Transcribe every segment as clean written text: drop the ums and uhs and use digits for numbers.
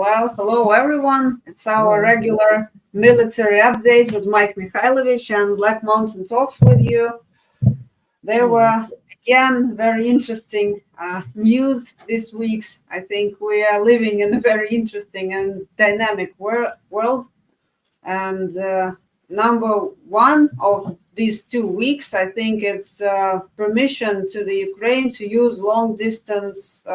Well, hello everyone. It's our regular military update with Mike Mihajlovic and Black Mountain Talks with you. There were again very interesting news this week. I think we are living in a very interesting and dynamic world. And number one of these 2 weeks, I think it's permission to the Ukraine to use long distance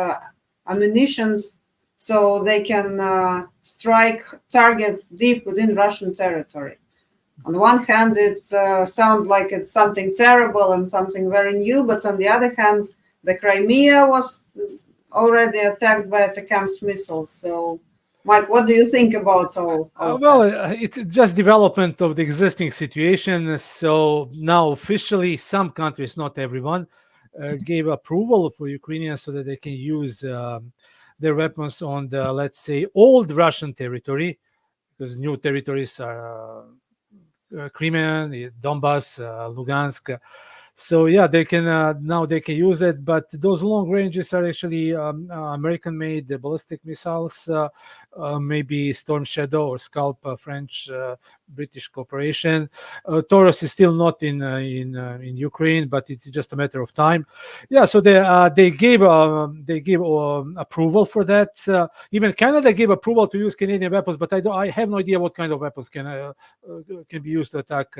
ammunitions so they can strike targets deep within Russian territory. On the one hand, it sounds like it's something terrible and something very new, but on the other hand, the Crimea was already attacked by ATACMS missiles. So, Mike, what do you think about all that? It's just development of the existing situation. So now officially some countries, not everyone, gave approval for Ukrainians so that they can use their weapons on the, let's say, old Russian territory, because new territories are Crimea, Donbass, Lugansk. So yeah, they can now they can use it, but those long ranges are actually American-made ballistic missiles, maybe Storm Shadow or Scalp, French, British cooperation. Taurus is still not in Ukraine, but it's just a matter of time. Yeah, so they gave approval for that. Even Canada gave approval to use Canadian weapons, but I have no idea what kind of weapons can be used to attack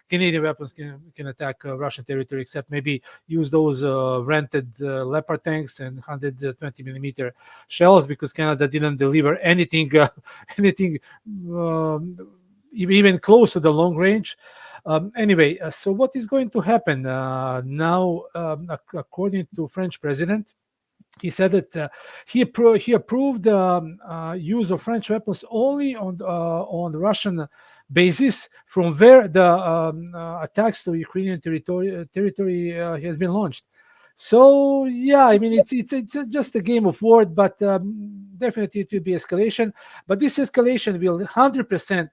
Canadian weapons can attack Russian territory, except maybe use those rented Leopard tanks and 120 millimeter shells, because Canada didn't deliver anything even close to the long range. Anyway, so what is going to happen now? According to French president, he said that he approved use of French weapons only on the Russian basis from where the attacks to Ukrainian territory has been launched. So yeah, I mean it's just a game of words, but definitely it will be escalation. But this escalation will 100%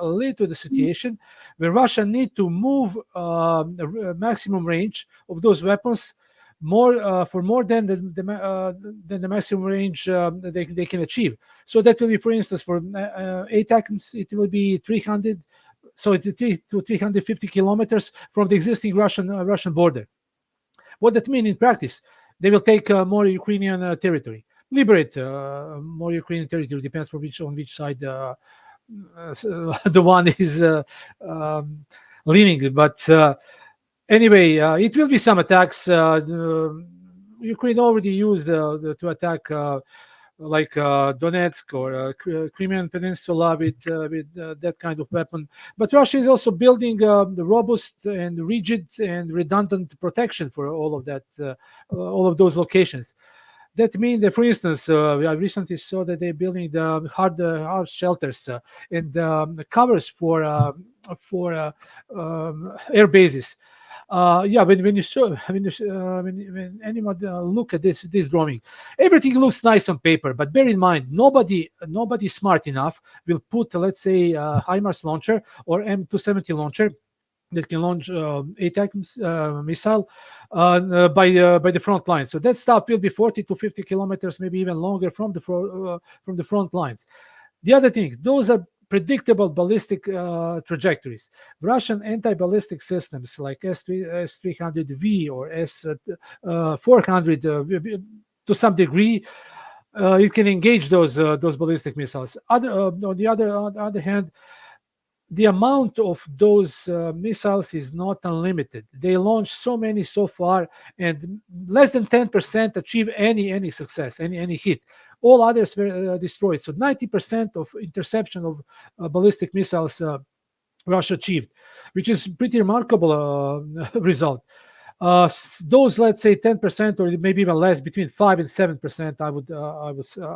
lead to the situation where Russia need to move the maximum range of those weapons for more than the maximum range they can achieve. So that will be, for instance, for ATACMS, it will be 300, so it 350 kilometers from the existing Russian border. What that means in practice? They will take more Ukrainian territory, liberate more Ukrainian territory. Depends on which side the one is leaning, but. Anyway, it will be some attacks. Ukraine already used to attack like Donetsk or Crimean Peninsula with that kind of weapon. But Russia is also building the robust and rigid and redundant protection for all of that, all of those locations. That means that, for instance, I recently saw that they're building the hard shelters and covers for air bases. When anyone look at this drawing, everything looks nice on paper, but bear in mind, nobody smart enough will put, let's say, HIMARS launcher or M270 launcher that can launch ATACMS missile by the front line. So that stuff will be 40 to 50 kilometers, maybe even longer from the front lines. The other thing, those are predictable ballistic trajectories. Russian anti-ballistic systems like S-300V or S-400 to some degree, it can engage those ballistic missiles. On the other hand, the amount of those missiles is not unlimited. They launched so many so far, and less than 10% achieve any success, any hit. All others were destroyed. So 90% of interception of ballistic missiles Russia achieved, which is pretty remarkable result. Those, let's say, 10% or maybe even less, between 5 and 7%, I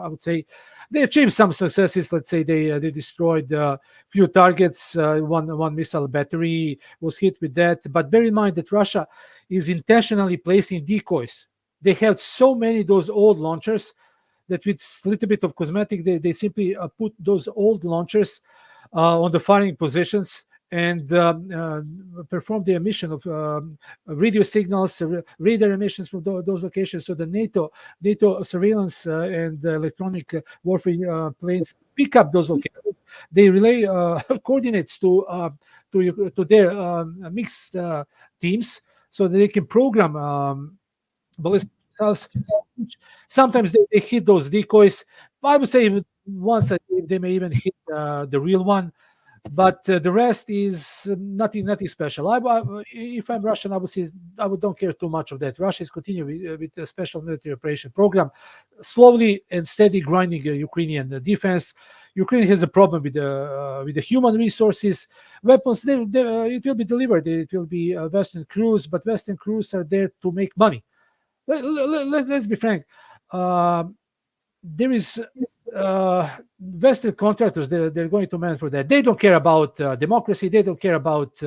would say, they achieved some successes. Let's say they destroyed a few targets. One missile battery was hit with that. But bear in mind that Russia is intentionally placing decoys. They had so many of those old launchers that with a little bit of cosmetic, they simply put those old launchers on the firing positions and perform the emission of radio signals, radar emissions from those locations. So the NATO surveillance and electronic warfare planes pick up those locations. They relay coordinates to their mixed teams, so that they can program ballistic missiles. Sometimes they hit those decoys. I would say once they may even hit the real one, but the rest is nothing special. If I'm Russian, I would say I would don't care too much of that. Russia is continuing with the special military operation program, slowly and steady grinding Ukrainian defense. Ukraine has a problem with the human resources, weapons. It will be delivered. It will be Western crews, but Western crews are there to make money. Let's be frank. There is Western contractors. They're going to man for that. They don't care about democracy. They don't care about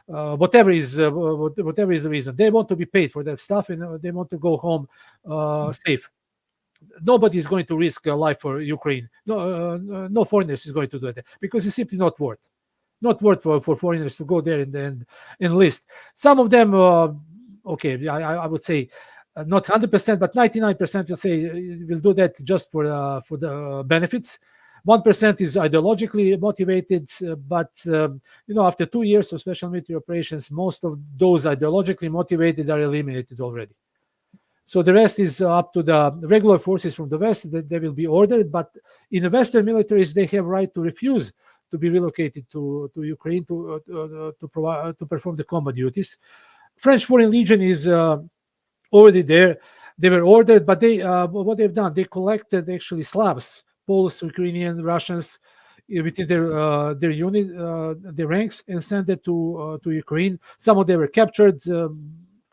whatever is the reason. They want to be paid for that stuff, and they want to go home safe. Nobody is going to risk a life for Ukraine. No foreigners is going to do that, because it's simply not worth for foreigners to go there and enlist. Some of them, okay, I would say not 100%, but 99% will say will do that just for the benefits. 1% is ideologically motivated, but after 2 years of special military operations, most of those ideologically motivated are eliminated already. So the rest is up to the regular forces from the West that they will be ordered. But in the Western militaries, they have right to refuse to be relocated to Ukraine to perform the combat duties. French Foreign Legion is already there. They were ordered, but what they've done, they collected actually Slavs, Poles, Ukrainian, Russians within their unit, their ranks, and sent it to Ukraine. Some of them were captured,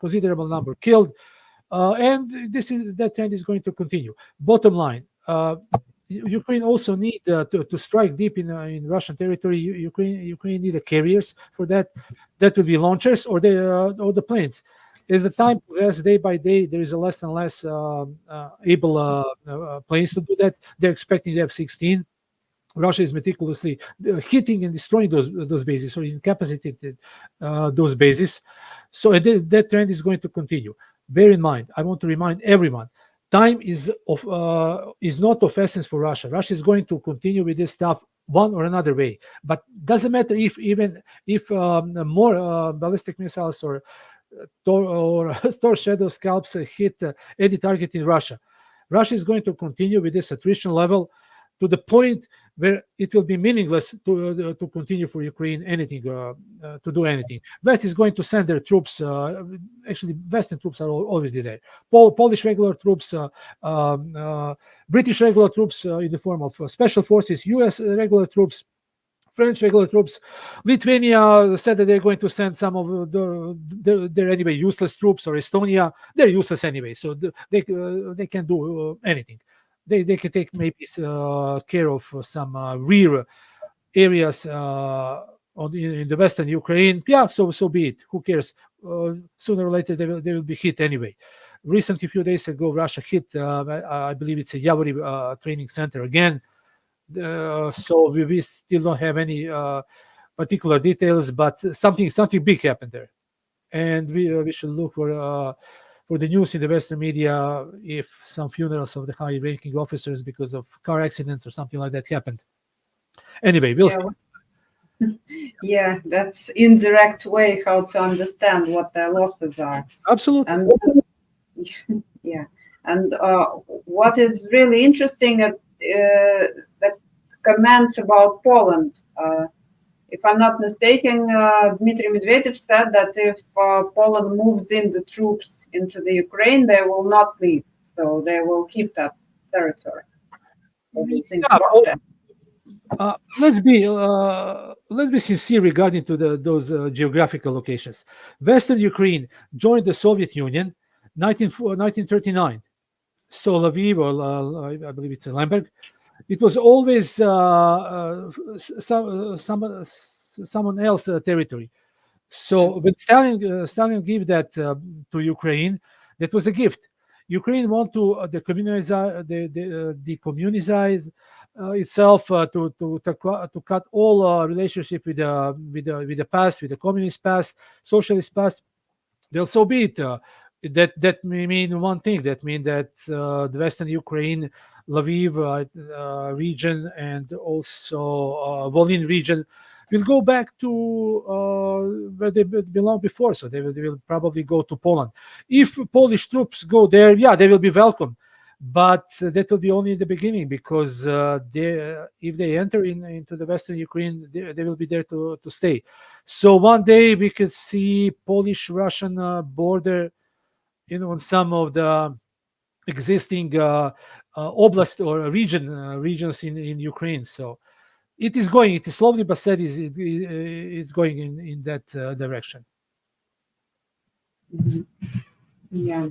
considerable number killed. And that trend is going to continue. Bottom line, Ukraine also need to strike deep in Russian territory. Ukraine need the carriers for that. That will be launchers or the planes. As the time progresses day by day, there is a less and less able planes to do that. They're expecting the F-16. Russia is meticulously hitting and destroying those bases, or incapacitated those bases. So that trend is going to continue. Bear in mind, I want to remind everyone, time is not of essence for Russia. Russia is going to continue with this stuff one or another way. But doesn't matter if more ballistic missiles or Storm Shadow scalps hit any target in Russia. Russia is going to continue with this attrition level to the point where it will be meaningless to continue for Ukraine anything, to do anything. West is going to send their troops. Actually, Western troops are already there. Polish regular troops, British regular troops in the form of special forces, U.S. regular troops, French regular troops. Lithuania said that they're going to send some of their anyway useless troops, or Estonia. They're useless anyway, so they can do anything. They can take maybe care of some rear areas in the western Ukraine. Yeah, so be it. Who cares? Sooner or later they will be hit anyway. Recently, a few days ago, Russia hit, I believe it's a Yavori training center again. So we still don't have any particular details, but something big happened there, and we should look for the news in the Western media if some funerals of the high-ranking officers because of car accidents or something like that happened. Anyway, we'll see. Yeah, that's indirect way how to understand what their losses are. Absolutely. And yeah, and what is really interesting that the comments about Poland. If I'm not mistaken, Dmitry Medvedev said that if Poland moves in the troops into the Ukraine, they will not leave. So they will keep that territory. Let's be sincere regarding to those geographical locations. Western Ukraine joined the Soviet Union 1939. So Lviv, or I believe it's Lemberg, it was always someone else's territory. So when Stalin gave that to Ukraine, that was a gift. Ukraine want to decommunicize itself to cut all relationship with the past, with the communist past, socialist past. Well, so be it. That may mean one thing. That mean that the Western Ukraine, Lviv region, and also Volyn region will go back to where they belong before. So they will probably go to Poland. If Polish troops go there, yeah, they will be welcome. But that will be only in the beginning, because if they enter into the Western Ukraine, they will be there to stay. So one day we could see Polish-Russian border, on some of the existing oblast or regions in Ukraine. So it is going. It is slowly but steady. It's going in that direction. Mhm. Yeah.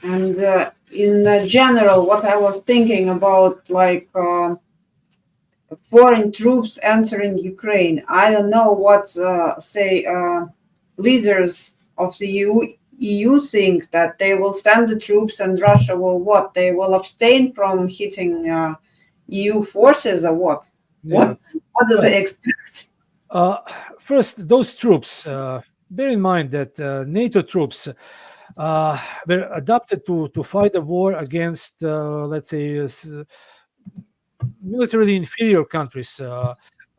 And in general, what I was thinking about, like foreign troops entering Ukraine, I don't know what, say, leaders of the EU think that they will send the troops and Russia will what? They will abstain from hitting EU forces or what? Yeah. What do Well, they expect? uh, first, those troops. Bear in mind that NATO troops were adapted to fight a war against, let's say, militarily inferior countries.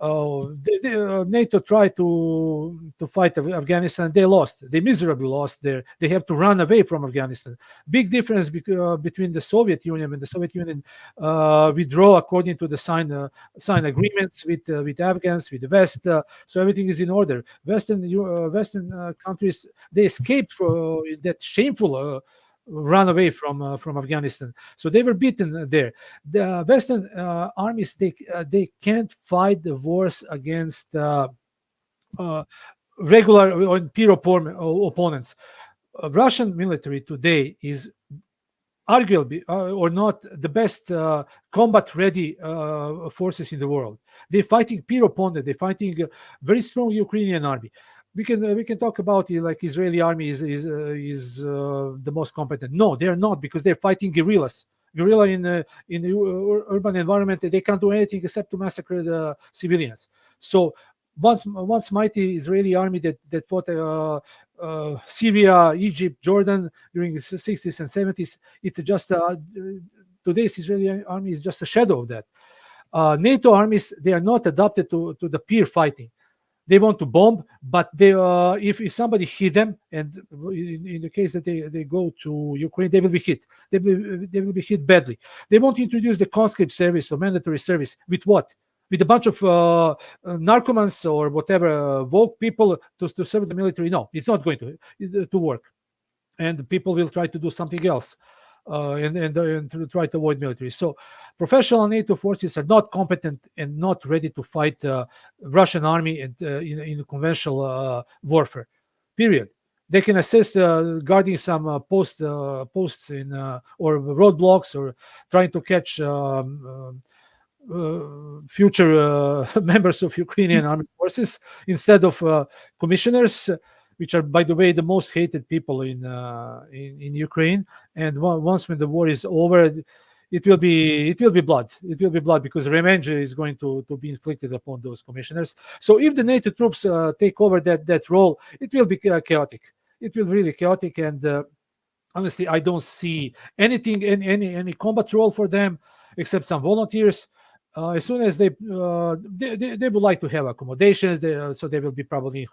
NATO tried to fight Afghanistan. They lost. They miserably lost. There, they have to run away from Afghanistan. Big difference between the Soviet Union. When the Soviet Union withdraw according to the signed agreements with Afghans, with the West, so everything is in order. Western countries, they escaped from that shameful run away from Afghanistan. So they were beaten there. The Western armies, they can't fight the wars against uh, regular or imperial opponents. Russian military today is arguably or not the best combat ready forces in the world. They're fighting peer opponent. They're fighting a very strong Ukrainian army. We can talk about it like Israeli army is the most competent. No, they're not, because they're fighting guerrillas. Guerrilla in the urban environment, they can't do anything except to massacre the civilians. So once mighty Israeli army that fought Syria, Egypt, Jordan during the 60s and 70s, it's just today's Israeli army is just a shadow of that. NATO armies, they are not adapted to the peer fighting. They want to bomb, but if somebody hit them, and in the case that they go to Ukraine, they will be hit. They will be hit badly. They want to introduce the conscript service or mandatory service with what? With a bunch of narcomans or whatever, woke people to serve the military. No, it's not going to work, and people will try to do something else. And to try to avoid military. So professional NATO forces are not competent and not ready to fight Russian army in conventional warfare. Period. They can assist guarding some posts in or roadblocks, or trying to catch future members of Ukrainian armed forces instead of commissioners, which are, by the way, the most hated people in Ukraine. And once when the war is over, it will be blood. It will be blood, because revenge is going to be inflicted upon those commissioners. So if the NATO troops take over that role, it will be chaotic. It will really chaotic, and honestly, I don't see anything any combat role for them except some volunteers. As soon as they would like to have accommodations, so they will be probably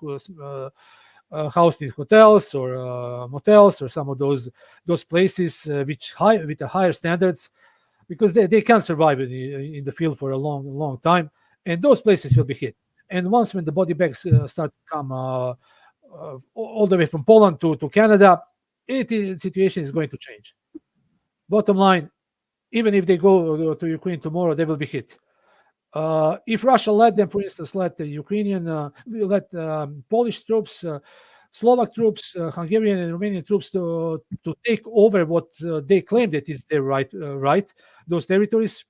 housed in hotels or motels, or some of those places with the higher standards, because they can't survive in the field for a long time, and those places will be hit. And once when the body bags start to come all the way from Poland to Canada, situation is going to change. Bottom line, even if they go to Ukraine tomorrow, they will be hit. If Russia let them, for instance, let the Ukrainian, let Polish troops, Slovak troops, Hungarian and Romanian troops to take over what they claim that is their right, those territories,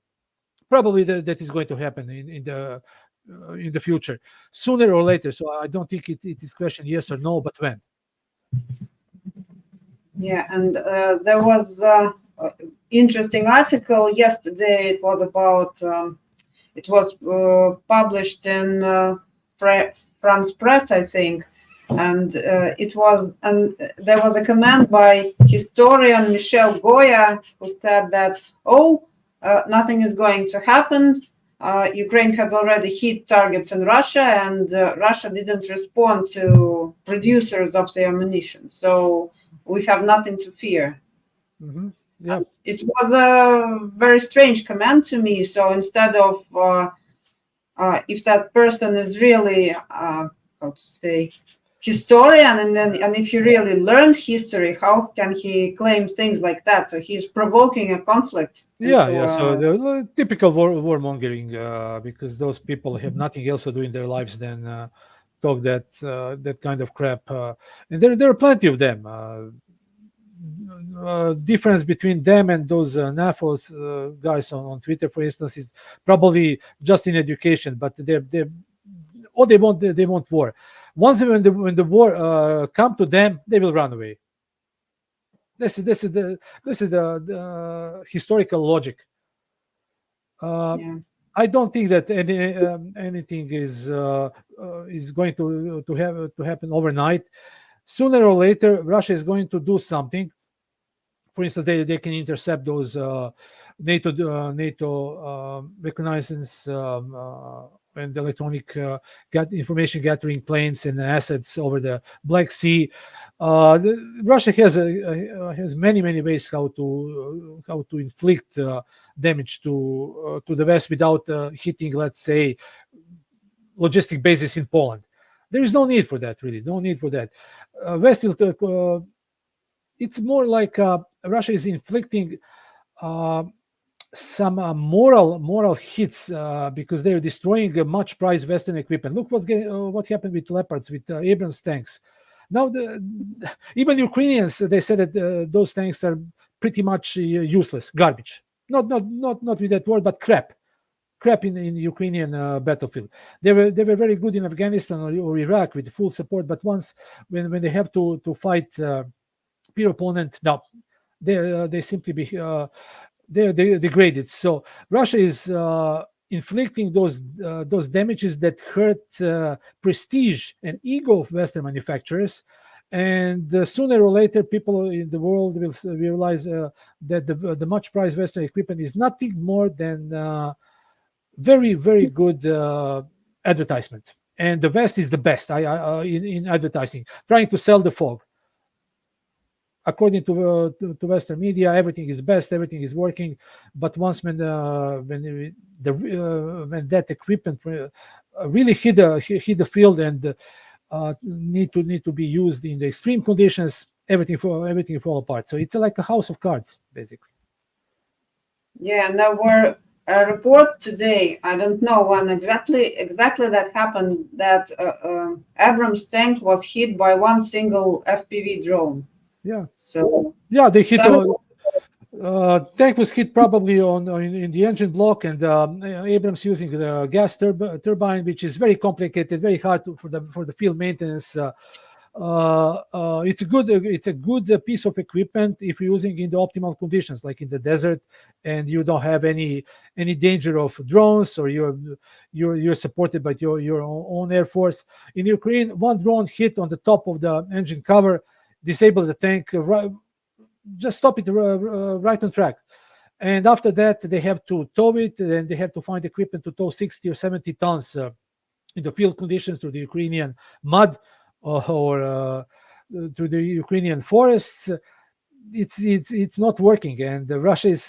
probably that is going to happen in the future, sooner or later. So I don't think it is question yes or no, but when. Yeah, and there was interesting article yesterday. It was about it was published in France Press, I think, and there was a comment by historian Michel Goya who said that nothing is going to happen. Ukraine has already hit targets in Russia, and Russia didn't respond to producers of the ammunition. So we have nothing to fear. Mm-hmm. Yeah. It was a very strange comment to me. So instead of if that person is really how to say historian, and if he really learned history, how can he claim things like that? So he's provoking a conflict Yeah, into yeah. So the typical warmongering, because those people have nothing else to do in their lives than talk that kind of crap, and there are plenty of them. Difference between them and those NAFOs guys on Twitter, for instance, is probably just in education. But they all they want war. Once when the war come to them, they will run away. This is the historical logic. yeah. I don't think that anything is going to happen overnight. Sooner or later, Russia is going to do something. For instance, they can intercept those NATO reconnaissance and electronic information gathering planes and assets over the Black Sea. Russia has many ways how to inflict damage to the West without hitting, let's say, logistic bases in Poland. There is no need for that, really. No need for that. West will. It's more like Russia is inflicting some moral hits because they are destroying much prized Western equipment. Look what happened with Leopards, with Abrams tanks. Now, even Ukrainians, they said that those tanks are pretty much useless, garbage. Not with that word, but crap in Ukrainian battlefield. They were very good in Afghanistan or Iraq with full support, but once when they have to fight peer opponent, no, they simply they're degraded. So Russia is inflicting those damages that hurt prestige and ego of Western manufacturers. And sooner or later, people in the world will realize that the much prized Western equipment is nothing more than very good advertisement. And the West is the best in advertising, trying to sell the fog. According to Western media, everything is best, everything is working. But once when that equipment really hit the field and need to be used in the extreme conditions, everything fall apart. So it's like a house of cards, basically. Yeah, and there were a report today. I don't know when exactly that happened. That Abrams tank was hit by one single FPV drone. Yeah. So yeah, they hit. Tank was hit probably in the engine block, and Abrams using the gas turbine, which is very complicated, very hard for the field maintenance. It's a good piece of equipment if you're using in the optimal conditions, like in the desert, and you don't have any danger of drones, or you're supported by your own air force. In Ukraine, one drone hit on the top of the engine cover, disabled the tank, just stop it right on track. And after that, they have to tow it, and they have to find equipment to tow 60 or 70 tons in the field conditions through the Ukrainian mud or through the Ukrainian forests. It's not working, and Russia is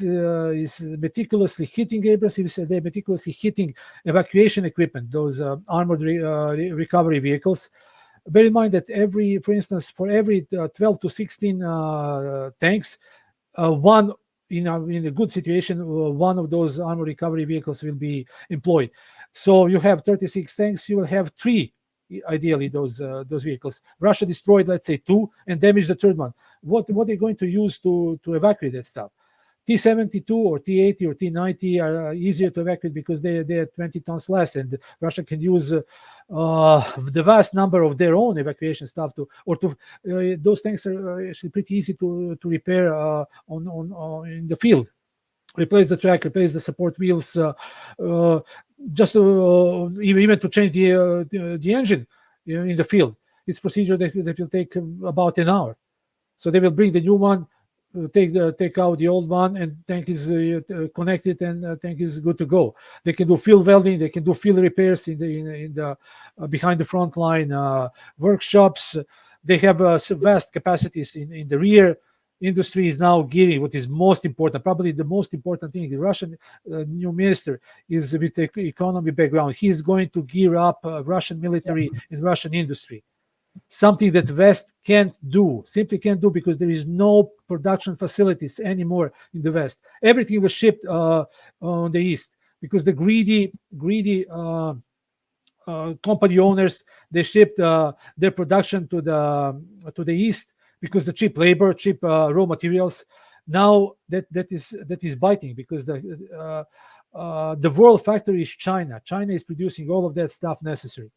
meticulously hitting Abrams. They're meticulously hitting evacuation equipment, those armored recovery vehicles. Bear in mind that for instance, for every 12 to 16 tanks, one in a good situation, one of those armored recovery vehicles will be employed. So you have 36 tanks, you will have 3, ideally, those vehicles. Russia destroyed, let's say, 2 and damaged the third one. What are they going to use to evacuate that stuff? T-72 or T-80 or T-90 are easier to evacuate because they're 20 tons less, and Russia can use the vast number of their own evacuation stuff those tanks are actually pretty easy to repair in the field. Replace the track, replace the support wheels, just even to change the engine in the field. It's procedure that will take about an hour. So they will bring the new one, take out the old one, and tank is connected, and tank is good to go. They can do field welding, they can do field repairs in the behind the front line workshops. They have vast capacities in the rear. Industry is now gearing. What is most important, probably the most important thing, the Russian new minister is with the economy background. He's going to gear up Russian military and Russian industry. Something that West simply can't do, because there is no production facilities anymore in the West. Everything was shipped on the East, because the greedy company owners, they shipped their production to the East, because the cheap labor, cheap raw materials. Now that is biting, because the world factory is China. China is producing all of that stuff necessary.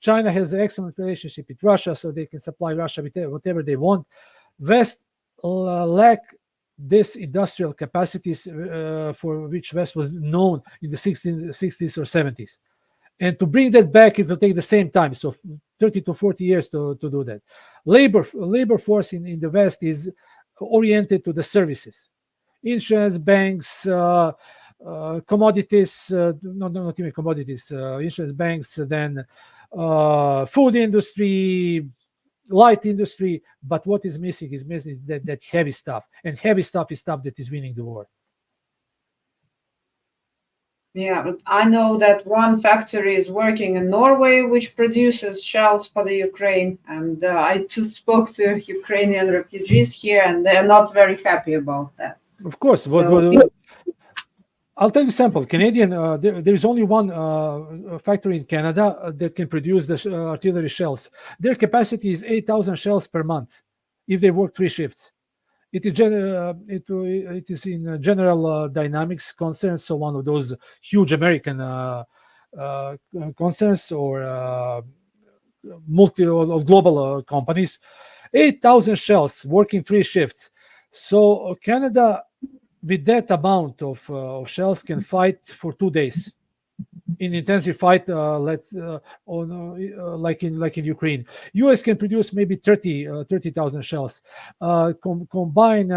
China has an excellent relationship with Russia, so they can supply Russia with whatever they want. West lack this industrial capacities for which West was known in the 60s or 70s. And to bring that back, it will take the same time, so 30 to 40 years to do that. Labor force in the West is oriented to the services, insurance, banks, commodities, not even commodities, insurance, banks, then food industry, light industry. But what is missing that heavy stuff, and heavy stuff is stuff that is winning the war. Yeah, but I know that one factory is working in Norway, which produces shells for the Ukraine. And I too spoke to Ukrainian refugees here, and they're not very happy about that. Of course. So, I'll tell you sample. Canadian, there is only one factory in Canada that can produce the artillery shells. Their capacity is 8,000 shells per month if they work 3 shifts. It is in General Dynamics concerns, so one of those huge American concerns or global companies. 8,000 shells working 3 shifts. So Canada, with that amount of shells, can fight for 2 days in intensive fight, like in Ukraine. US can produce maybe 30,000 shells. Combine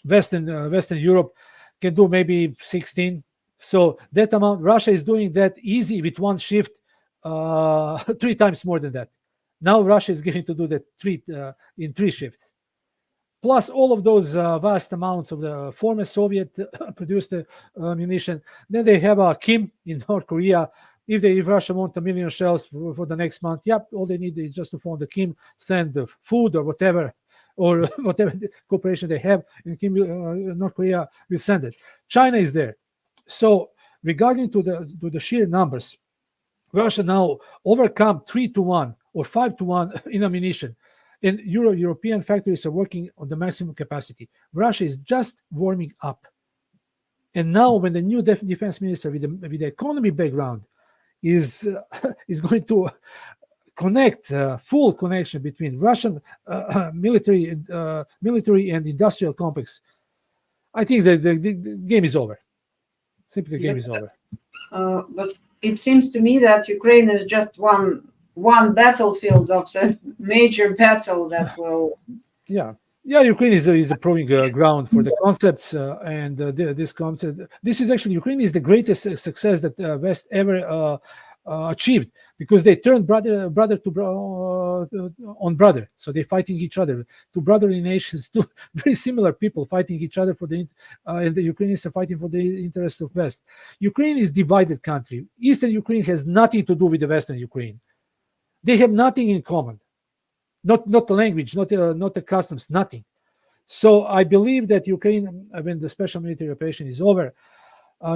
Western Europe can do maybe 16. So that amount, Russia is doing that easy with 1 shift, 3 times more than that. Now Russia is going to do that in 3 shifts. Plus all of those vast amounts of the former Soviet produced ammunition. Then they have a Kim in North Korea. If Russia want 1 million shells for the next month, all they need is just to phone the Kim, send the food or whatever cooperation they have, and North Korea will send it. China is there. So regarding to the sheer numbers, Russia now overcome 3-1 or 5-1 in ammunition. And European factories are working on the maximum capacity. Russia is just warming up. And now, when the new defense minister with the economy background is going to connect full connection between Russian military and industrial complex, I think the game is over. Simply, the game is over. But it seems to me that Ukraine is just one battlefield of the major battle that will. Ukraine is the proving ground for the concepts and this concept. This is actually, Ukraine is the greatest success that West ever achieved, because they turned brother on brother. So they're fighting each other. 2 brotherly nations, 2 very similar people fighting each other and the Ukrainians are fighting for the interests of West. Ukraine is a divided country. Eastern Ukraine has nothing to do with the Western Ukraine. They have nothing in common, not the language, not the customs, nothing. So I believe that Ukraine, when the special military operation is over,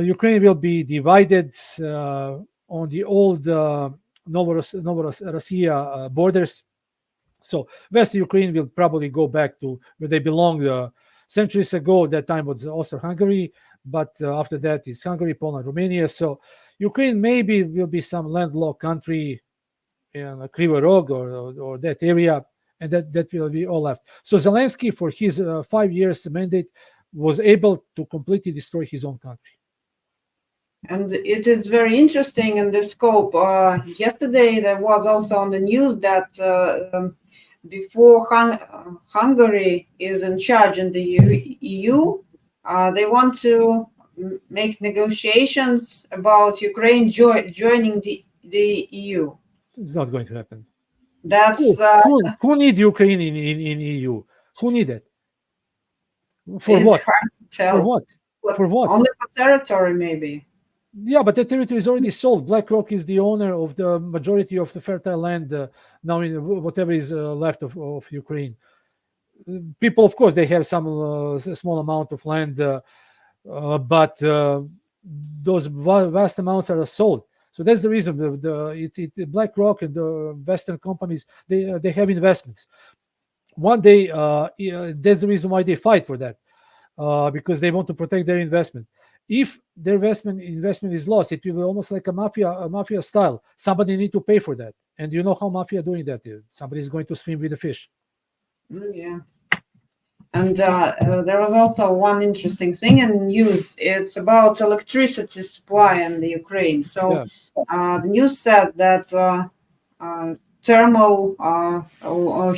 Ukraine will be divided on the old Novorossiya borders. So West Ukraine will probably go back to where they belong, Centuries ago, that time was Austro-Hungary, but after that it's Hungary, Poland, Romania. So Ukraine maybe will be some landlocked country in Krivo Rog or that area, and that will be all left. So Zelensky, for his 5 years mandate, was able to completely destroy his own country. And it is very interesting in this scope. Yesterday, there was also on the news that before Hungary is in charge in the EU, they want to make negotiations about Ukraine joining the EU. It's not going to happen. That's Who need Ukraine in EU? Who need it? For it's what? hard to tell. For what? For what? Only for territory, maybe. Yeah, but the territory is already sold. BlackRock is the owner of the majority of the fertile land now in whatever is left of Ukraine. People, of course, they have some small amount of land, but those vast amounts are sold. So that's the reason the BlackRock and the Western companies they have investments. One day, that's the reason why they fight for that, because they want to protect their investment. If their investment is lost, it will be almost like a mafia style. Somebody need to pay for that, and you know how mafia doing that. Somebody is going to swim with the fish. Yeah. And there was also one interesting thing in news. It's about electricity supply in the Ukraine. So the news says that thermal or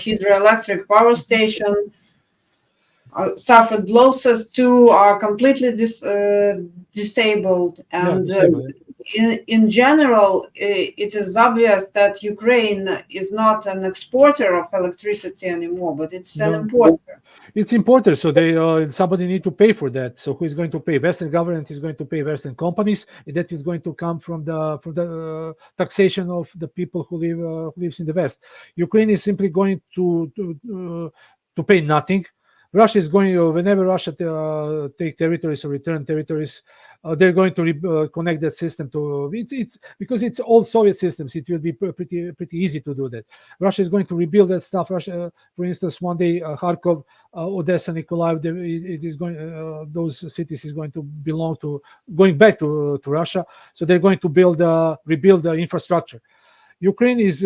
hydroelectric power station suffered losses too, are completely disabled. And in general, it is obvious that Ukraine is not an exporter of electricity anymore, but it's an importer. It's importer, so they somebody need to pay for that. So who is going to pay? Western government is going to pay Western companies. That is going to come from the taxation of the people who lives in the West. Ukraine is simply going to pay nothing. Russia is going, whenever Russia take territories or return territories, they're going to connect that system to it's because it's old Soviet systems. It will be pretty easy to do that. Russia is going to rebuild that stuff. Russia, for instance, one day Kharkov, Odessa, Nikolaev, it is going. Those cities is going to going back to Russia. So they're going to rebuild the infrastructure. Ukraine is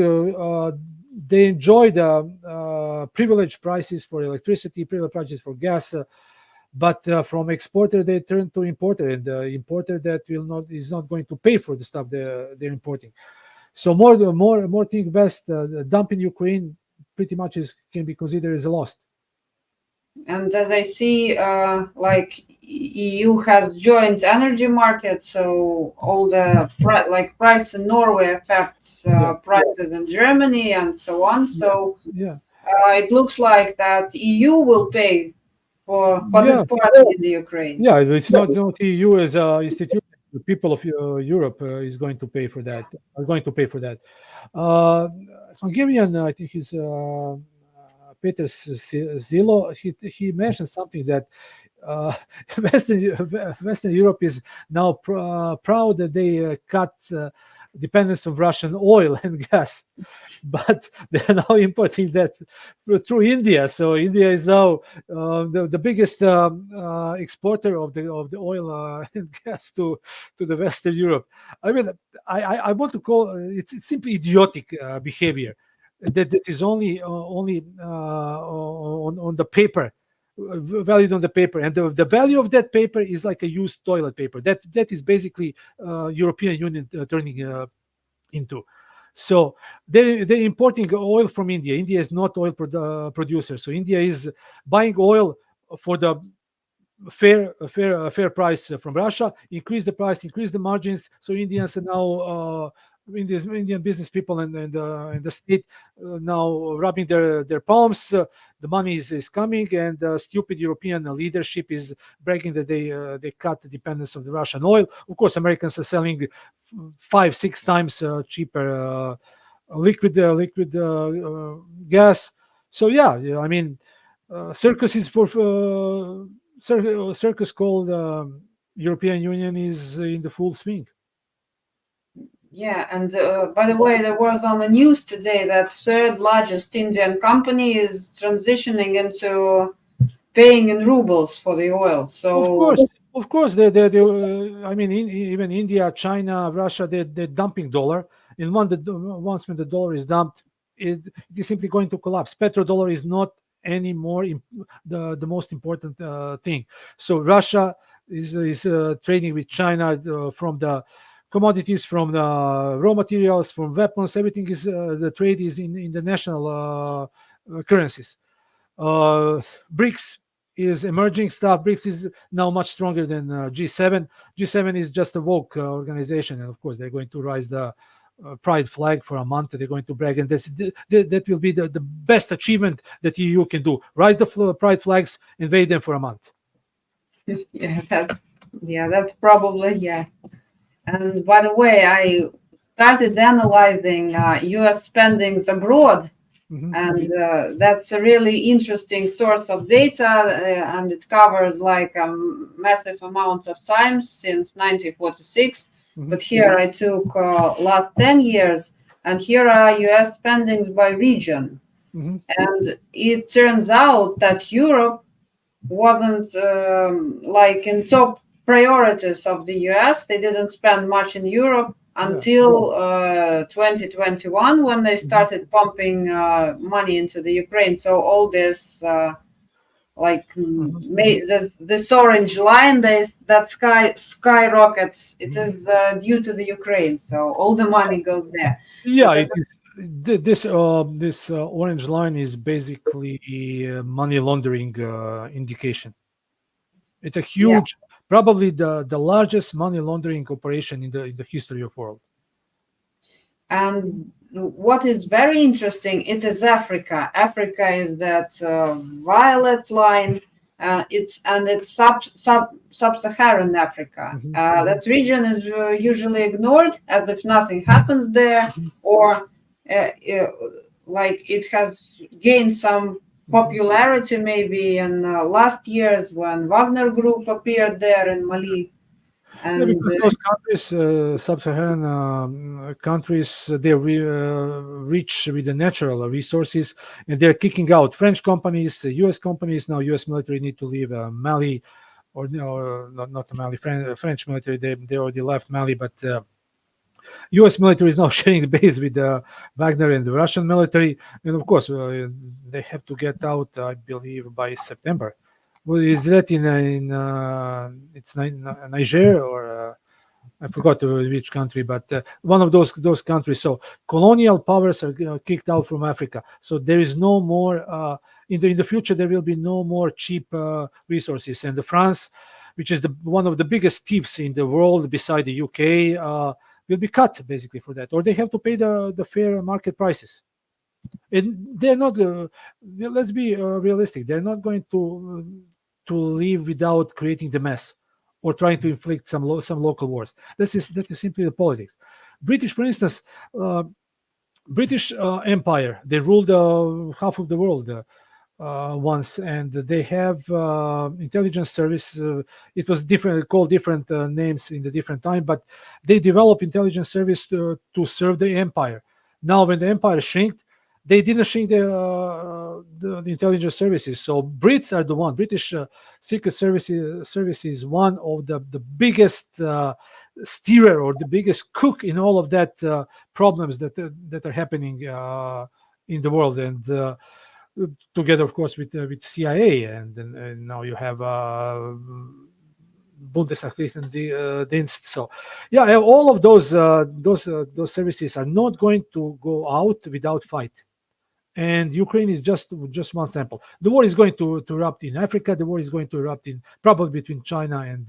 they enjoy the privileged prices for electricity, privileged prices for gas, but from exporter they turn to importer, and the importer that is not going to pay for the stuff they're importing. So more think West dumping Ukraine pretty much can be considered as a loss. And as I see, like EU has joint energy market, so all the price in Norway affects prices in Germany and so on. So it looks like that EU will pay for the part in the Ukraine. Yeah, it's not EU as an institution. The people of Europe is going to pay for that. Are going to pay for that. Hungarian, I think he's. Peter Zilo, he mentioned something that Western Europe is now proud that they cut dependence on Russian oil and gas, but they are now importing that through India. So India is now the biggest exporter of the oil and gas to the Western Europe. I mean, I want to call it's simply idiotic behavior. That is only on the paper, valued on the paper, and the value of that paper is like a used toilet paper. That is basically European Union turning into. So they're importing oil from India. India is not oil producer, so India is buying oil for the fair price from Russia. Increase the price, increase the margins. So Indians are now. Indian business people and the state now rubbing their palms. The money is coming, and the stupid European leadership is bragging that they cut the dependence on the Russian oil. Of course, Americans are selling 5-6 times cheaper liquid gas. So I mean, circus is for circus called European Union is in the full swing. Yeah, and by the way, there was on the news today that third largest Indian company is transitioning into paying in rubles for the oil. Of So course, of course. I mean, even India, China, Russia, they're dumping dollar. And once when the dollar is dumped, it is simply going to collapse. Petrodollar is not anymore the most important thing. So Russia is trading with China from the commodities, from the raw materials, from weapons. Everything is the trade is in the national currencies. uh, BRICS is emerging stuff. BRICS is now much stronger than G7. G7 is just a woke organization, and of course they're going to rise the pride flag for a month. They're going to brag, and that will be the best achievement that EU can do. Rise the pride flags, invade them for a month. that's probably, yeah. And by the way, I started analyzing U.S. spendings abroad, Mhm. and that's a really interesting source of data, and it covers like a massive amount of time since 1946. Mhm. But here I took last 10 years, and here are U.S. spendings by region. Mhm. And it turns out that Europe wasn't like in top priorities of the US. They didn't spend much in Europe Yeah. until 2021 when they Mhm. started pumping money into the Ukraine. So all this Mhm. this orange line, that skyrockets. It Mhm. is due to the Ukraine. So all the money goes there. Yeah, But it is. This orange line is basically money laundering indication. It's a yeah. huge, probably the largest money laundering operation in the history of world. And what is very interesting, it is Africa. Africa is that violet line. It's sub-Saharan Africa. Mhm. That region is usually ignored as if nothing happens there, Mhm. or like it has gained some Mhm. popularity maybe in last years when Wagner Group appeared there in Mali. Yeah, And because those countries, sub-Saharan countries, they're rich with the natural resources, and they're kicking out French companies, U.S. companies. Now, U.S. military need to leave Mali, or no, not Mali, French military. They already left Mali, but U.S. military is now sharing the base with Wagner and the Russian military, and of course they have to get out. I believe by September. Well, is that it's Niger or I forgot which country, but one of those countries. So colonial powers are kicked out from Africa. So there is no more in the future. There will be no more cheap resources, and the France, which is the one of the biggest thieves in the world beside the UK, will be cut basically for that, or they have to pay the fair market prices. And they're not. Let's be realistic. They're not going to live without creating the mess or trying to inflict some local wars. That is simply the politics. British, for instance, uh, British Empire. They ruled half of the world once, and they have intelligence service. It was different, called different names in the different time, but they developed intelligence service to serve the empire. Now, when the empire shrinked, they didn't shrink the intelligence services. So Brits are the one. British secret service is one of the biggest steerer or the biggest cook in all of that problems that are happening in the world, and together, of course, with CIA, and now you have Bundesnachrichtendienst. So, yeah, all of those services are not going to go out without fight. And Ukraine is just one sample. The war is going to erupt in Africa. The war is going to erupt in probably between China and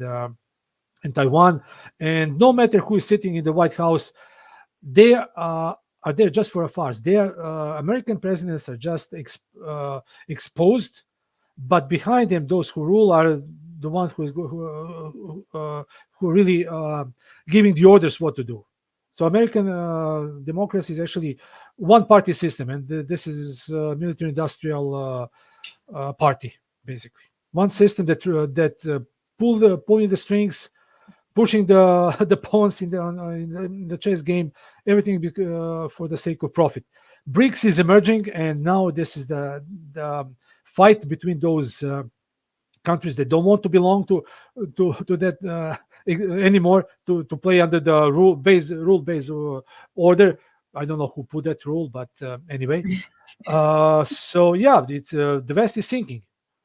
Taiwan. And no matter who is sitting in the White House, they are there just for a farce. Their American presidents are just exposed, but behind them, those who rule are the ones who really giving the orders what to do. So American democracy is actually one-party system, and this is military-industrial party, basically. One system that pulling the strings, pushing the the pawns in the chess game, everything for the sake of profit. BRICS is emerging, and now this is the fight between those. countries that don't want to belong to that anymore, to play under the rule based order. I don't know who put that rule, but anyway. So yeah, it's the West is sinking.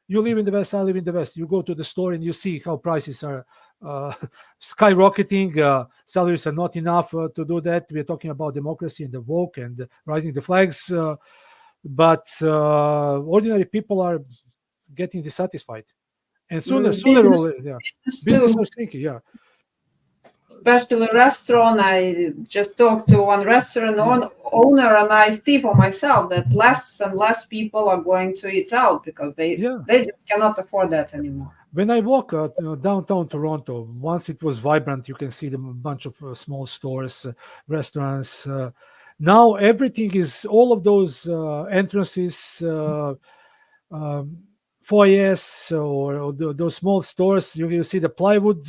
You live in the West, I live in the West. You go to the store and you see how prices are uh, skyrocketing. Salaries are not enough to do that. We're talking about democracy and the woke and rising the flags, but ordinary people are getting dissatisfied. And sooner or Business, later, yeah, business business are too. sinking. Yeah, Especially restaurant. I just talked to one restaurant yeah, owner, and I see for myself that less and less people are going to eat out because yeah. they just cannot afford that anymore. When I walk downtown Toronto, once it was vibrant, you can see the bunch of small stores, restaurants. Now everything is all of those entrances, um, foyers, or those small stores. You see the plywood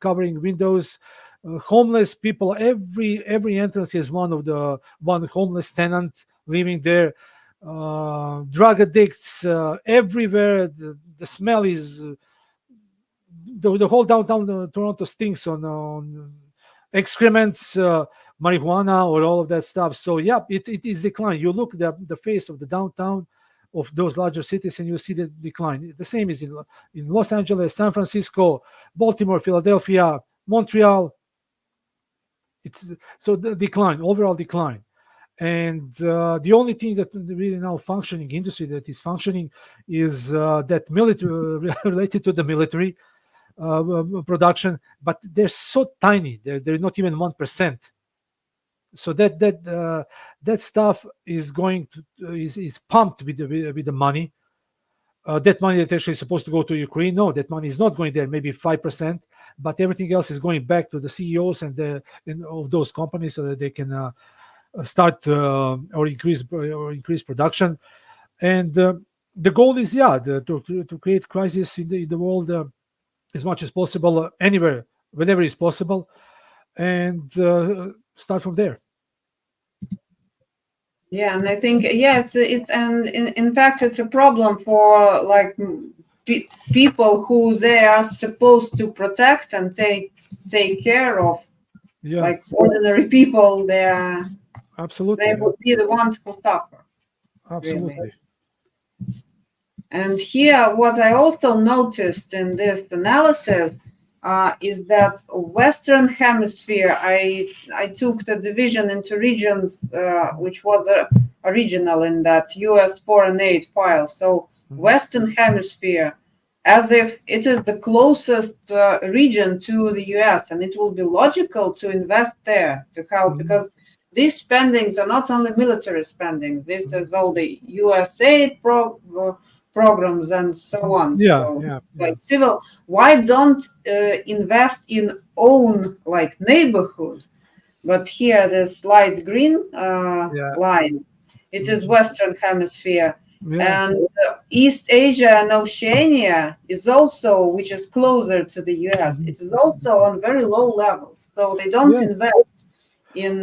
covering windows. Homeless people. Every entrance is one homeless tenant living there. Drug addicts everywhere. The smell is the whole downtown Toronto stinks on excrements, marijuana, or all of that stuff. So yeah, it is decline. You look the face of the downtown of those larger cities and you see the decline. The same is in Los Angeles, San Francisco, Baltimore, Philadelphia, Montreal. It's so the decline, overall decline. And the only thing that really now functioning industry that is functioning is that military related to the military production, but they're so tiny. They're not even 1%. So that stuff is going to is pumped with the money. That money that actually is supposed to go to Ukraine, no, that money is not going there. Maybe 5%, but everything else is going back to the CEOs and of those companies so that they can start or increase production. And the goal is, yeah, to create crisis in the world as much as possible, anywhere, whenever is possible, and start from there. Yeah, and I think it's and in fact it's a problem for like people who they are supposed to protect and take care of, Yeah, like ordinary people. They absolutely. Yeah, would be the ones who suffer really. absolutely. And here, what I also noticed in this analysis is that Western Hemisphere, I took the division into regions, which was original in that U.S. foreign aid file. So Mhm. Western Hemisphere, as if it is the closest region to the U.S., and it will be logical to invest there to help Mhm. because these spendings are not only military spending. This Mhm. is all the U.S. aid programs and so on. Yeah, So yeah, yeah, like civil, why don't invest in own like neighborhood? But here this light green yeah. line, it is Mhm. Western Hemisphere. Yeah, And East Asia and Oceania is also, which is closer to the US, mhm. it is also on very low levels. So they don't Yeah, invest in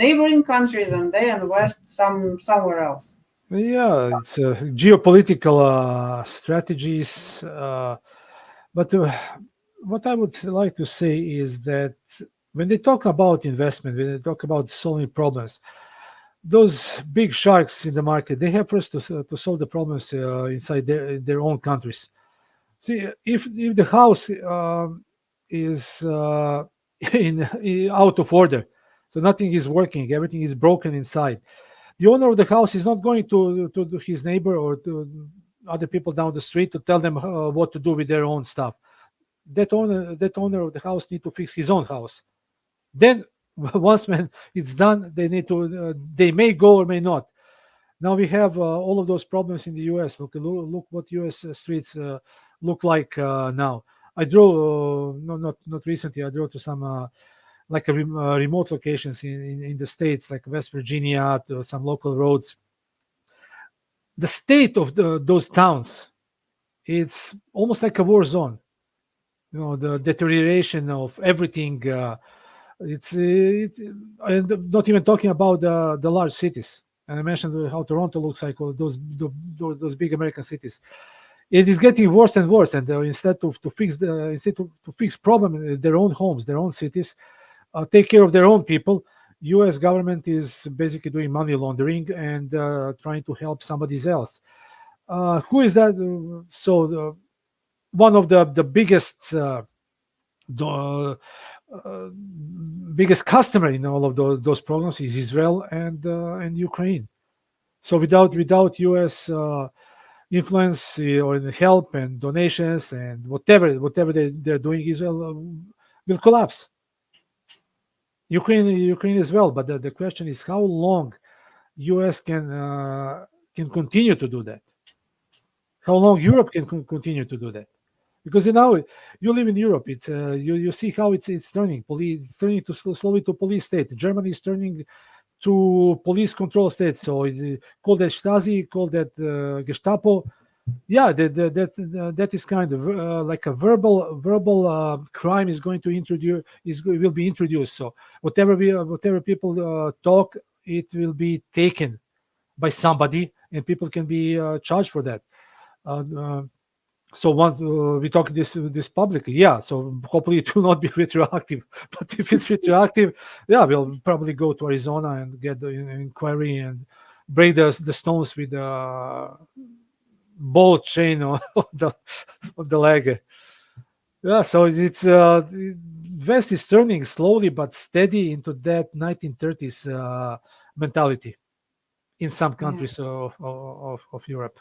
neighboring countries and they invest somewhere else. yeah. It's geopolitical strategies. But what I would like to say is that when they talk about investment, when they talk about solving problems, those big sharks in the market, they have first to solve the problems inside their own countries. See, if the house is out of order, so nothing is working, everything is broken inside. The owner of the house is not going to his neighbor or to other people down the street to tell them what to do with their own stuff. That owner of the house need to fix his own house. Then once when it's done, they may go or may not. Now we have all of those problems in the U.S. Look what U.S. Streets look like now. I drove no, not recently. I drove to some like remote locations in the states, like West Virginia, to some local roads. The state of those towns, it's almost like a war zone. The deterioration of everything. I'm not even talking about the large cities. And I mentioned how Toronto looks like, or those big American cities. it is getting worse and worse. And instead to fix problem in their own homes, their own cities, take care of their own people, U.S. government is basically doing money laundering and trying to help somebody else. Who is that? One of the biggest the, biggest customer in all of those programs is Israel and Ukraine. So without U.S. Influence or help and donations and whatever they're doing, Israel will collapse. Ukraine as well. But the question is how long U.S. can continue to do that. How long Europe can continue to do that. Because now you live in Europe, it's you see how it's turning. It's turning to slowly to police state. Germany is turning to police control state. So call that Stasi, call that Gestapo. Yeah, that is kind of like a verbal crime is going to will be introduced. So whatever people talk, it will be taken by somebody, and people can be charged for that. Uh, uh, so once we talk this publicly, yeah. So hopefully it will not be retroactive. But if it's retroactive, yeah, we'll probably go to Arizona and get the inquiry and break the stones with bolt chain of the leg. Yeah, so it's West is turning slowly but steady into that 1930s mentality in some Yeah. countries of Europe.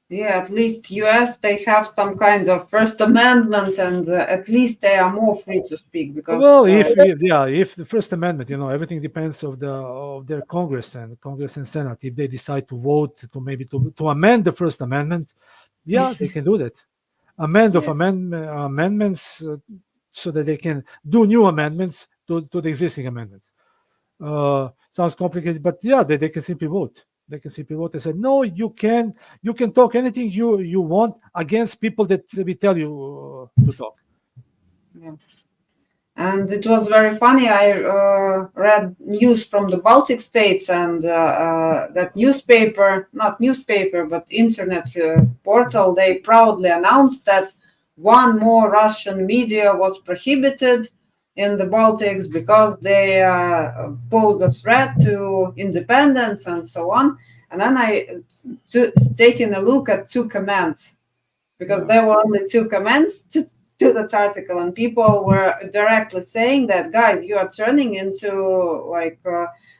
Yeah, at least US they have some kind of First Amendment, and at least they are more free to speak because Well, if the First Amendment, everything depends of their Congress and Senate. If they decide to vote to maybe to amend the First Amendment, yeah, they can do that. yeah, Amendments so that they can do new amendments to the existing amendments. Sounds complicated, but yeah, they can simply vote. They can simply vote and say, no, you can talk anything you want against people that we tell you to talk. yeah. And it was very funny. I read news from the Baltic states, and that newspaper, not newspaper, but internet portal, they proudly announced that one more Russian media was prohibited in the Baltics because they pose a threat to independence and so on. And then I taken a look at two comments because Yeah. there were only two comments to that article, and people were directly saying that, guys, you are turning into like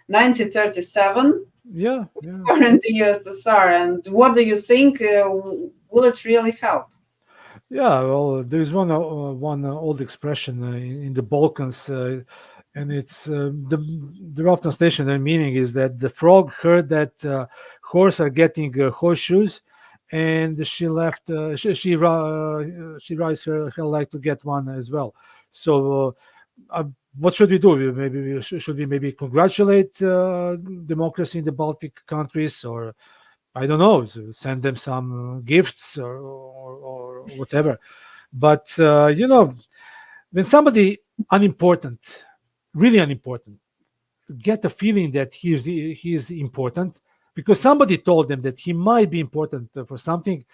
1937 Yeah, yeah. in the USSR, and what do you think? Will it really help? Yeah, well, there is one old expression in the Balkans, and it's the rough translation. The meaning is that the frog heard that horse are getting horseshoes, and she left. She raised her leg to get one as well. So, what should we do? Maybe should we maybe congratulate democracy in the Baltic countries, or I don't know, to send them some gifts or whatever. But when somebody unimportant, really unimportant, get the feeling that he is important because somebody told them that he might be important for something,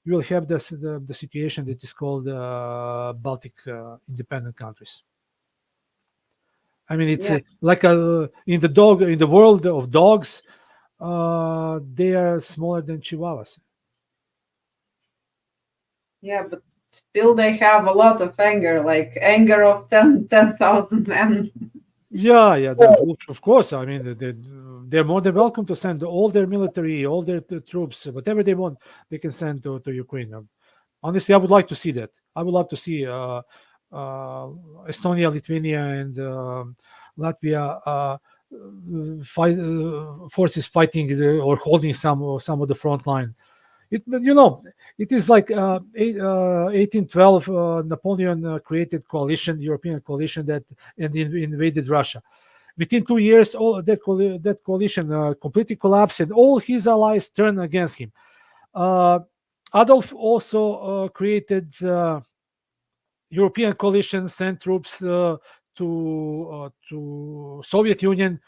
you will have the situation that is called Baltic independent countries. I mean, it's Yeah, like in the world of dogs, they are smaller than chihuahuas. yeah, but still they have a lot of anger, like anger of 10,000 men. Yeah, yeah, of course. I mean, they're more than welcome to send all their military, all their troops, whatever they want, they can send to Ukraine. Honestly, I would like to see that. I would love to see Estonia, Lithuania, and Latvia forces fighting or holding some of the front line. But it is like 1812. Napoleon created coalition, European coalition that and invaded Russia. Within 2 years, all that coalition completely collapsed, and all his allies turned against him. Uh, Adolf also created European coalition, sent troops to Soviet Union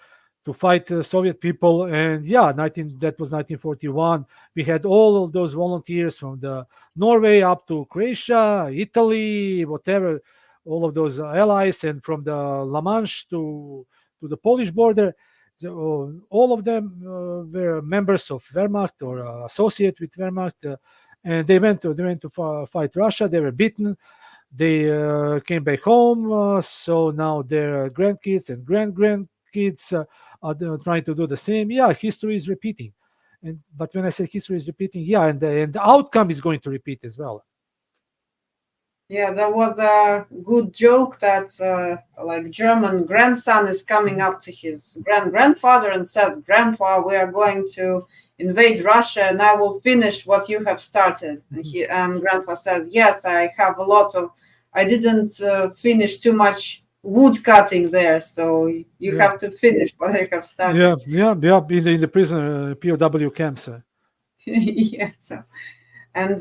to fight Soviet people. And yeah, that was 1941. We had all of those volunteers from the Norway up to Croatia, Italy, whatever, all of those allies, and from the La Manche to the Polish border. So, all of them were members of Wehrmacht or associate with Wehrmacht, and they went to fight Russia. They were beaten. They came back home. So now their grandkids and grandkids are trying to do the same. Yeah, history is repeating. But when I say history is repeating, yeah, and the outcome is going to repeat as well. Yeah, there was a good joke that like German grandson is coming up to his grandfather and says, "Grandpa, we are going to invade Russia, and I will finish what you have started." And grandpa says, "Yes, I have a lot of. I didn't finish too much wood cutting there, so you Yeah, have to finish what I have yeah, started." yeah. In the prison POW camps. Yeah. So, and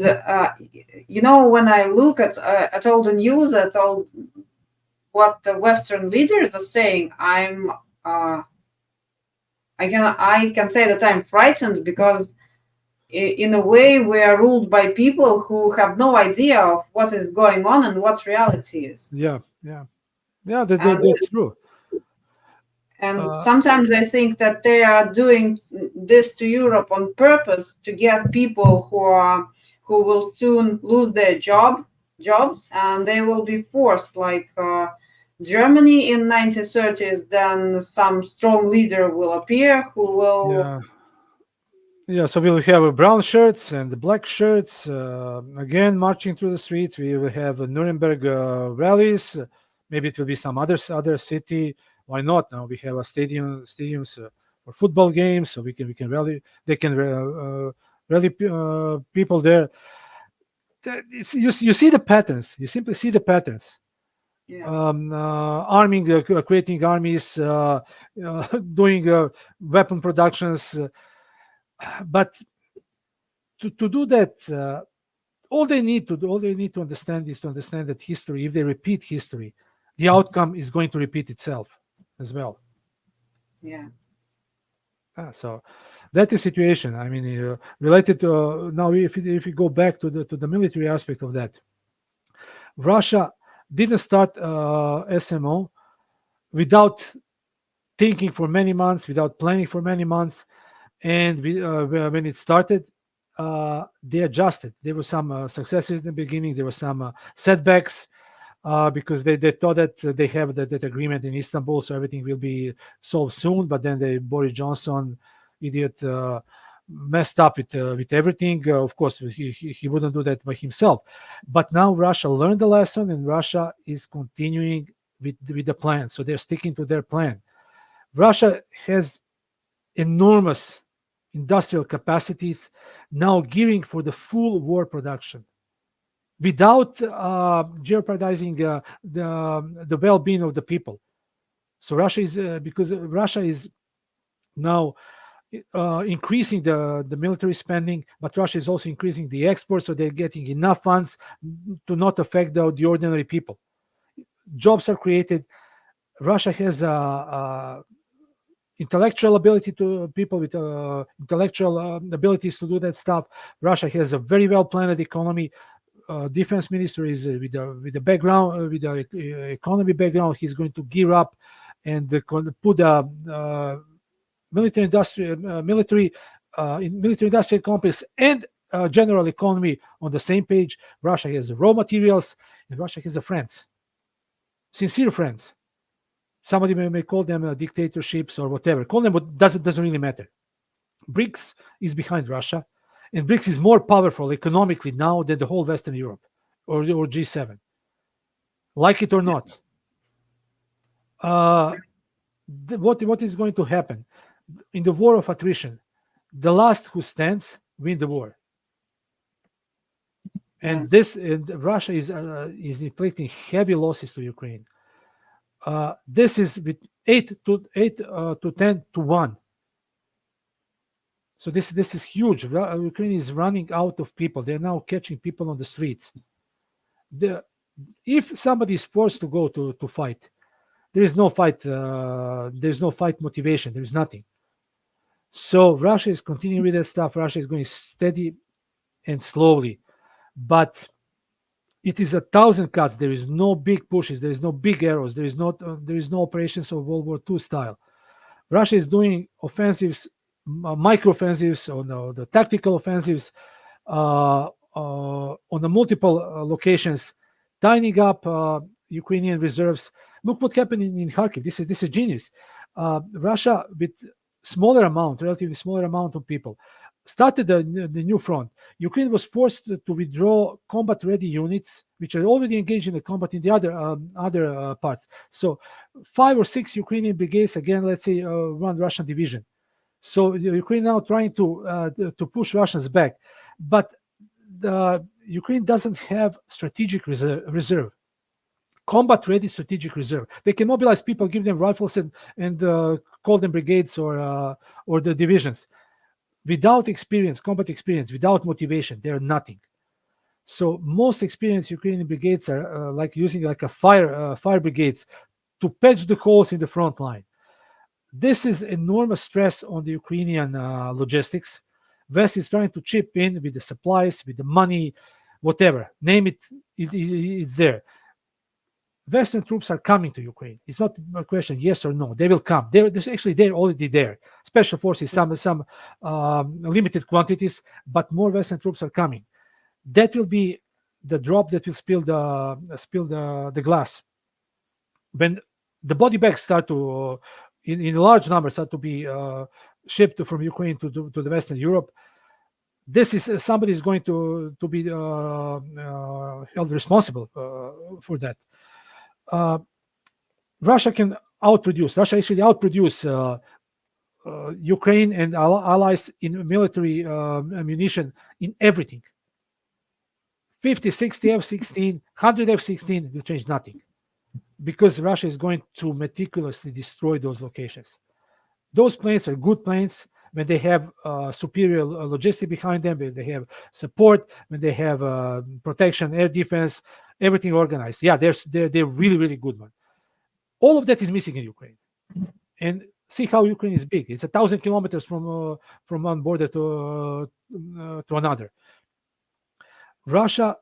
when I look at all the news, at all what the Western leaders are saying, uh, I can say that I'm frightened because in a way we are ruled by people who have no idea of what is going on and what reality is. Yeah, yeah, yeah. And That's true. and Uh, sometimes I think that they are doing this to Europe on purpose to get people who will soon lose their jobs, and they will be forced like Germany in 1930s. Then some strong leader will appear who will. yeah, yeah. So we'll have brown shirts and the black shirts again marching through the streets. We will have Nuremberg rallies. Maybe it will be some other city. Why not? Now we have a stadiums for football games, so we can rally. They can rally people there. You see the patterns. You simply see the patterns. Yeah. Creating armies, doing weapon productions. But to do that, all they need to understand is to understand that history. If they repeat history, the outcome is going to repeat itself as well. Yeah. So that is situation. I mean, related to now, if you go back to the military aspect of that, Russia didn't start SMO without thinking for many months, without planning for many months. And when it started, they adjusted. There were some successes in the beginning. There were some setbacks because they thought that they have that agreement in Istanbul, so everything will be solved soon. But then Boris Johnson, idiot, messed up with everything. Of course, he wouldn't do that by himself. But now Russia learned the lesson, and Russia is continuing with the plan. So they're sticking to their plan. Russia has enormous industrial capacities now gearing for the full war production without jeopardizing the well-being of the people. So Russia is because Russia is now increasing the military spending, but Russia is also increasing the exports, so they're getting enough funds to not affect the ordinary people. Jobs are created. Russia has intellectual ability to people with intellectual abilities to do that stuff. Russia has a very well planned economy. Defense minister is with the background with the economy background. He's going to gear up and put the military industrial complex and general economy on the same page. Russia has raw materials, and Russia has a friends, sincere friends. Somebody may call them dictatorships or whatever. Call them what doesn't really matter. BRICS is behind Russia, and BRICS is more powerful economically now than the whole Western Europe or G7. Like it or not, what is going to happen in the war of attrition? The last who stands win the war, and Russia is inflicting heavy losses to Ukraine. This is with 8 to 10 to 1. So this is huge. Ukraine is running out of people. They're now catching people on the streets. If somebody is forced to go to fight, There is no fight. There's no fight motivation. There is nothing. So Russia is continuing with that stuff. Russia is going steady and slowly, but it is 1,000 cuts. There is no big pushes. There is no big arrows. There is no operations of World War II style. Russia is doing offensives, micro offensives, or no, the tactical offensives on the multiple locations, tidying up Ukrainian reserves. Look what happened in Kharkiv. This is genius. Russia, with relatively smaller amount of people, started the new front. Ukraine was forced to withdraw combat-ready units, which are already engaged in the combat in the other parts. So 5 or 6 Ukrainian brigades, again, let's say, one Russian division. So Ukraine now trying to push Russians back, but Ukraine doesn't have strategic reserve, combat-ready strategic reserve. They can mobilize people, give them rifles, and call them brigades or the divisions. Without experience, combat experience, without motivation, they're nothing. So most experienced Ukrainian brigades are like using like a fire brigades to patch the holes in the front line. This is enormous stress on the Ukrainian logistics. West is trying to chip in with the supplies, with the money, whatever, name it, it's there. Western troops are coming to Ukraine. It's not a question yes or no. They will come. They're already there. Special forces, some limited quantities, but more Western troops are coming. That will be the drop that will spill the glass. When the body bags start to, in large numbers, start to be shipped from Ukraine to the Western Europe, this is somebody is going to be held responsible for that. Russia actually outproduce Ukraine and allies in military ammunition in everything. 50, 60 F-16, 100 F-16 will change nothing, because Russia is going to meticulously destroy those locations. Those planes are good planes when they have superior logistics behind them, when they have support, when they have protection, air defense, everything organized. Yeah, they're really, really good one. All of that is missing in Ukraine. And see how Ukraine is big. It's 1,000 kilometers from one border to another. Russia,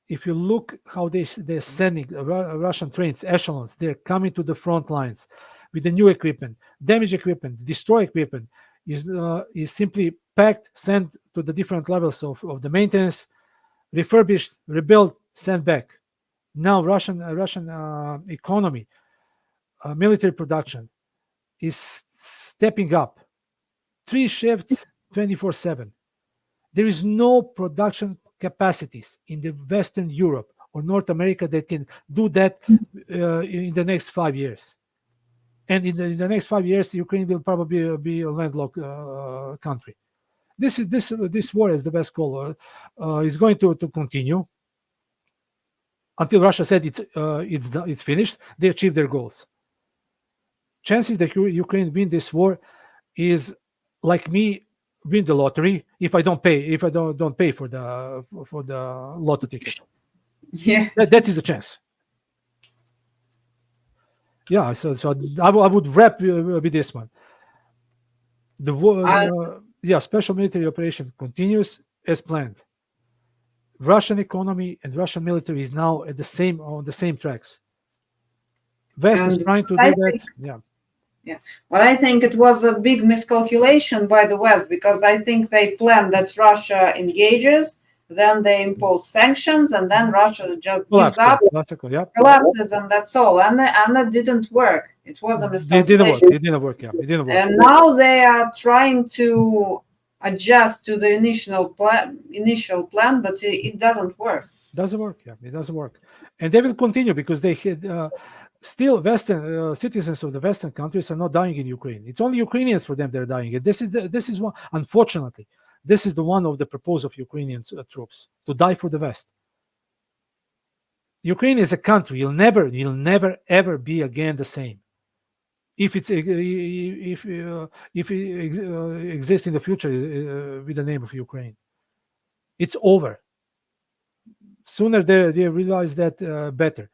if you look how they're sending Russian trains, echelons, they're coming to the front lines with the new equipment, damaged equipment, destroyed equipment, is simply packed, sent to the different levels of the maintenance, refurbished, rebuilt, sent back. Now Russian economy, military production is stepping up. 3 shifts, 24/7. There is no production capacities in the Western Europe or North America that can do that in the next 5 years. And in the next 5 years, Ukraine will probably be a landlocked country. This war, as the West call, is going to continue until Russia said it's finished. They achieved their goals. Chances that Ukraine win this war is like me win the lottery if I don't pay for the lotto ticket. Yeah, that is a chance. Yeah, so I would wrap with this one. The war, special military operation continues as planned. Russian economy and Russian military is now on the same tracks. West is trying to do that. Yeah, but I think it was a big miscalculation by the West, because I think they planned that Russia engages, then they impose sanctions, and then Russia just gives up, collapses, and that's all. And that didn't work. It was a miscalculation. It didn't work. And now they are trying to adjust to the initial plan, but it doesn't work. It doesn't work. And they will continue, because they had still Western citizens of the Western countries are not dying in Ukraine. It's only Ukrainians for them they're dying. And this is one, unfortunately, this is the one of the purpose of Ukrainian troops, to die for the West. Ukraine is a country. You'll never ever be again the same. If it exists in the future with the name of Ukraine, it's over. Sooner they realize that better.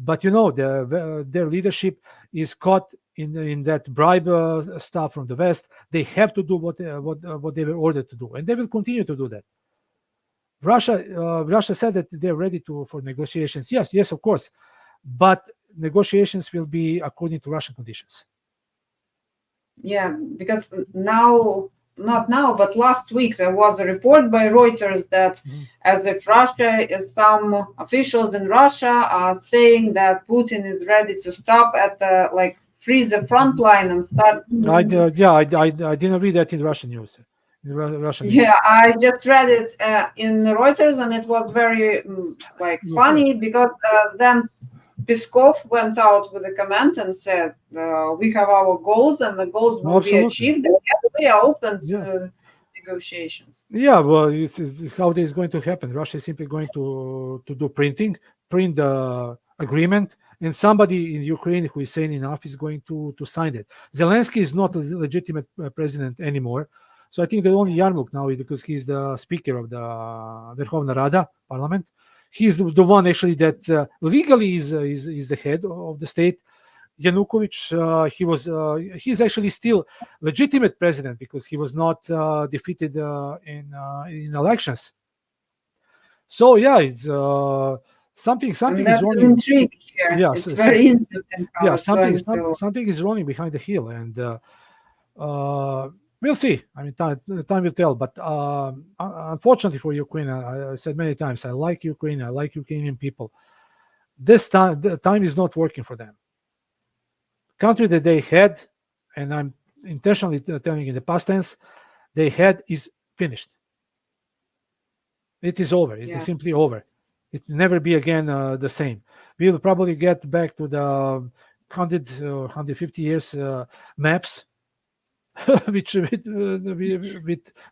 But their leadership is caught in that bribe stuff from the West. They have to do what they were ordered to do, and they will continue to do that. Russia said that they're ready for negotiations. Yes, of course, but negotiations will be according to Russian conditions. Yeah, because now, not now, but last week there was a report by Reuters that as if some officials in Russia are saying that Putin is ready to stop at freeze the front line and start. I didn't read that in Russian news. Yeah, I just read it in Reuters, and it was very funny because then Peskov went out with a comment and said, "We have our goals, and the goals will be achieved. And we are open to negotiations." Yeah, well, it's how this is going to happen. Russia is simply going to print the agreement, and somebody in Ukraine who is sane enough is going to sign it. Zelensky is not a legitimate president anymore. So I think the only Yarmouk now is because he's the speaker of the Verkhovna Rada parliament. He's the one actually that legally is the head of the state. Yanukovych, he's actually still legitimate president because he was not defeated in elections. So yeah, it's something is rolling. An intrigue here. Yeah, it's very interesting. Yeah, something is rolling behind the hill, and we'll see. I mean, time will tell. But unfortunately for Ukraine, I said many times, I like Ukraine. I like Ukrainian people. This time, the time is not working for them. Country that they had, and I'm intentionally telling in the past tense, they had is finished. It is over. It is simply over. It will never be again the same. We will probably get back to the 150 years maps, with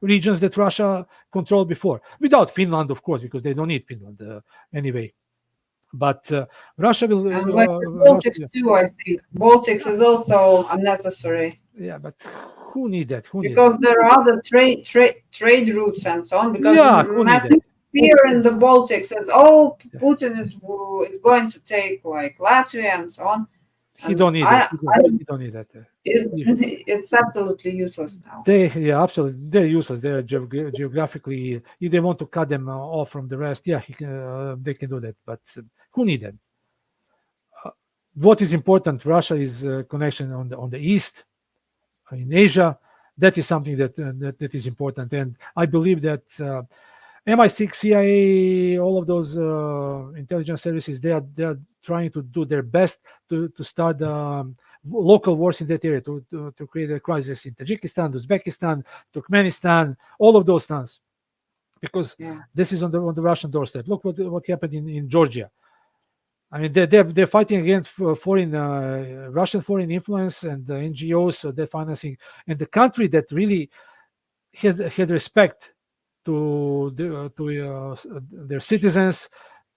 regions that Russia controlled before, without Finland, of course, because they don't need Finland anyway. But Russia will. And like the Baltics too, I think. Baltics is also unnecessary. Yeah, but who need that? Because there are other trade routes and so on. Because massive fear in the Baltics is, Putin is going to take like Latvia and so on. He don't need that. He don't need that. It's absolutely useless now. Absolutely. They're useless. They're geographically, if they want to cut them off from the rest, they can do that. But who need that? What is important? Russia is connection on the east, in Asia. That is something that is important, and I believe that MI6, CIA, all of those intelligence services, they are trying to do their best to start local wars in that area, to create a crisis in Tajikistan, Uzbekistan, Turkmenistan, all of those things, because this is on the Russian doorstep. Look what happened in Georgia. I mean, they're fighting against Russian foreign influence and the NGOs, so they're financing, and the country that really had respect to their citizens,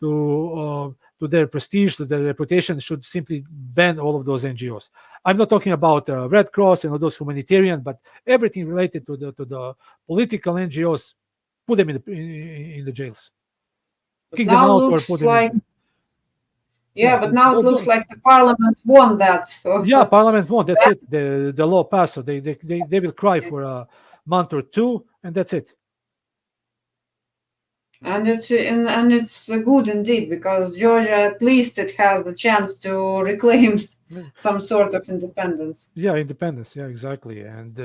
to their prestige, to their reputation, should simply ban all of those NGOs. I'm not talking about Red Cross and all those humanitarian, but everything related to the political NGOs, put them in the jails. Kick them out or put them in. But now it looks like the parliament won that. So. Yeah, parliament won. That's it. The law passed, so they will cry for a month or two, and that's it. And it's good indeed, because Georgia, at least it has the chance to reclaim some sort of independence. Yeah, independence. Yeah, exactly. And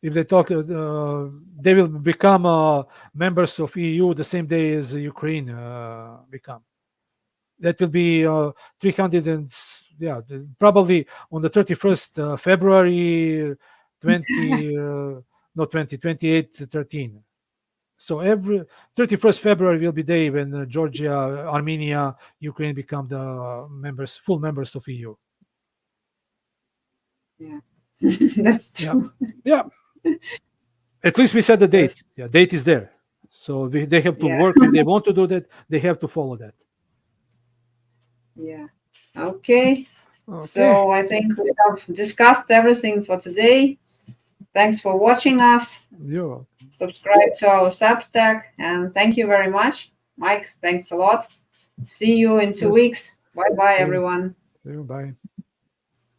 if they talk, they will become members of EU the same day as Ukraine become. That will be 300 and probably on the 31st February 2813. So every 31st February will be the day when Georgia, Armenia, Ukraine become the full members of EU. Yeah, that's true. Yeah. At least we set the date. Yeah, date is there. So they have to work. If they want to do that, they have to follow that. Yeah. Okay. So I think we have discussed everything for today. Thanks for watching us. Yeah. Subscribe to our Substack, and thank you very much, Mike. Thanks a lot. See you in 2 weeks. Bye. Bye bye, Okay. everyone. See you. Bye.